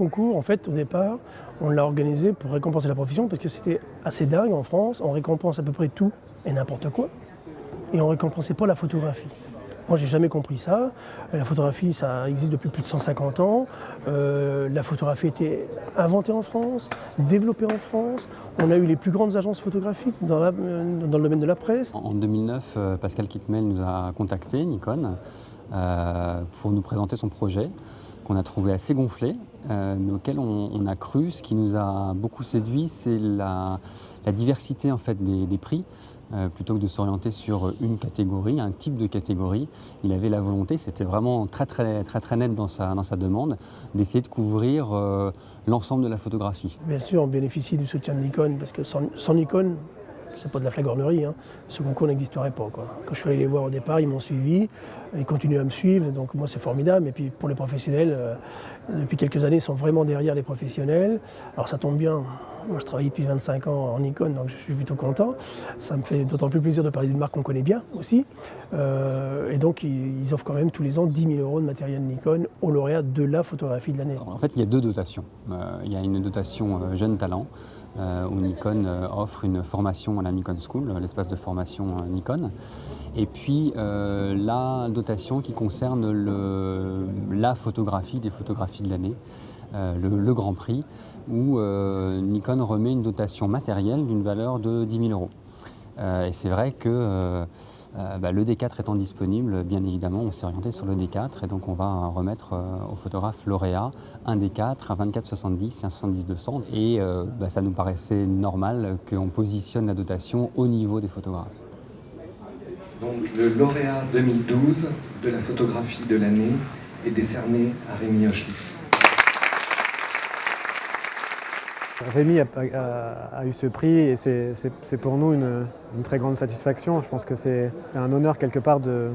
concours, en fait, au départ, on l'a organisé pour récompenser la profession parce que c'était assez dingue en France. On récompense à peu près tout et n'importe quoi. Et on ne récompensait pas la photographie. Moi, j'ai jamais compris ça. La photographie, ça existe depuis plus de 150 ans. La photographie a été inventée en France, développée en France. On a eu les plus grandes agences photographiques dans le domaine de la presse. En 2009, Pascal Kitmel nous a contacté, Nikon, pour nous présenter son projet, qu'on a trouvé assez gonflé, mais auquel on a cru. Ce qui nous a beaucoup séduit, c'est la diversité en fait, des prix. Plutôt que de s'orienter sur une catégorie, un type de catégorie, il avait la volonté, c'était vraiment très net dans sa demande, d'essayer de couvrir l'ensemble de la photographie. Bien sûr, on bénéficie du soutien de Nikon, parce que sans Nikon, c'est pas de la flagornerie, hein. Ce concours n'existerait pas, quoi. Quand je suis allé les voir au départ, ils m'ont suivi, ils continuent à me suivre, donc moi c'est formidable. Et puis pour les professionnels, depuis quelques années, ils sont vraiment derrière les professionnels. Alors ça tombe bien, moi je travaille depuis 25 ans en Nikon, donc je suis plutôt content. Ça me fait d'autant plus plaisir de parler d'une marque qu'on connaît bien aussi. Et donc ils offrent quand même tous les ans 10 000 € de matériel Nikon aux lauréats de la photographie de l'année. En fait, il y a deux dotations. Il y a une dotation jeune talent, où Nikon offre une formation à la Nikon School, l'espace de formation Nikon. Et puis la dotation qui concerne la photographie des photographies de l'année, le Grand Prix, où Nikon remet une dotation matérielle d'une valeur de 10 000 €. Et c'est vrai que le D4 étant disponible, bien évidemment, on s'est orienté sur le D4 et donc on va remettre aux photographes lauréats un D4, un 24-70 et un 70-200. Et ça nous paraissait normal qu'on positionne la dotation au niveau des photographes. Donc le lauréat 2012 de la photographie de l'année est décerné à Rémi Hochely. Rémi a eu ce prix et c'est pour nous une très grande satisfaction. Je pense que c'est un honneur quelque part de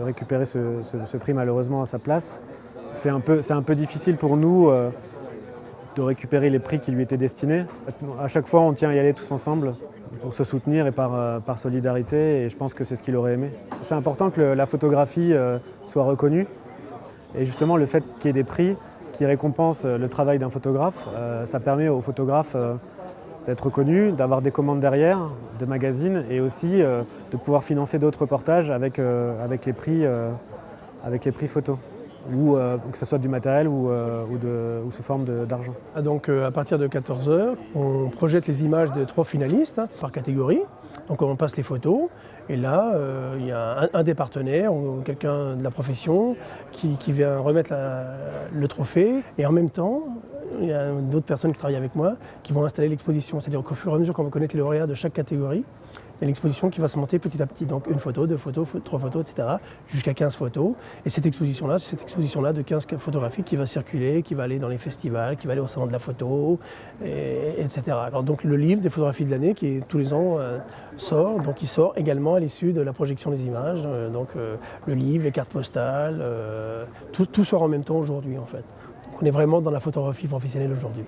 récupérer ce prix malheureusement à sa place. C'est un peu difficile pour nous de récupérer les prix qui lui étaient destinés. À chaque fois, on tient à y aller tous ensemble pour se soutenir et par solidarité, et je pense que c'est ce qu'il aurait aimé. C'est important que la photographie soit reconnue, et justement le fait qu'il y ait des prix qui récompensent le travail d'un photographe, ça permet aux photographes d'être connus, d'avoir des commandes derrière, de magazines, et aussi de pouvoir financer d'autres reportages avec les prix photos, ou que ce soit du matériel ou sous forme d'argent. Donc à partir de 14 h, on projette les images de 3 finalistes par catégorie. Donc on passe les photos, et là il y a un des partenaires ou quelqu'un de la profession qui vient remettre le trophée, et en même temps il y a d'autres personnes qui travaillent avec moi qui vont installer l'exposition. C'est-à-dire qu'au fur et à mesure qu'on va connaître les lauréats de chaque catégorie, il y a l'exposition qui va se monter petit à petit. Donc une photo, 2 photos, 3 photos, etc. jusqu'à 15 photos. Et cette exposition-là de 15 photographies qui va circuler, qui va aller dans les festivals, qui va aller au salon de la photo, etc. Alors donc le livre des photographies de l'année qui tous les ans sort, donc il sort également à l'issue de la projection des images. Le livre, les cartes postales, tout sort en même temps aujourd'hui en fait. On est vraiment dans la photographie professionnelle aujourd'hui.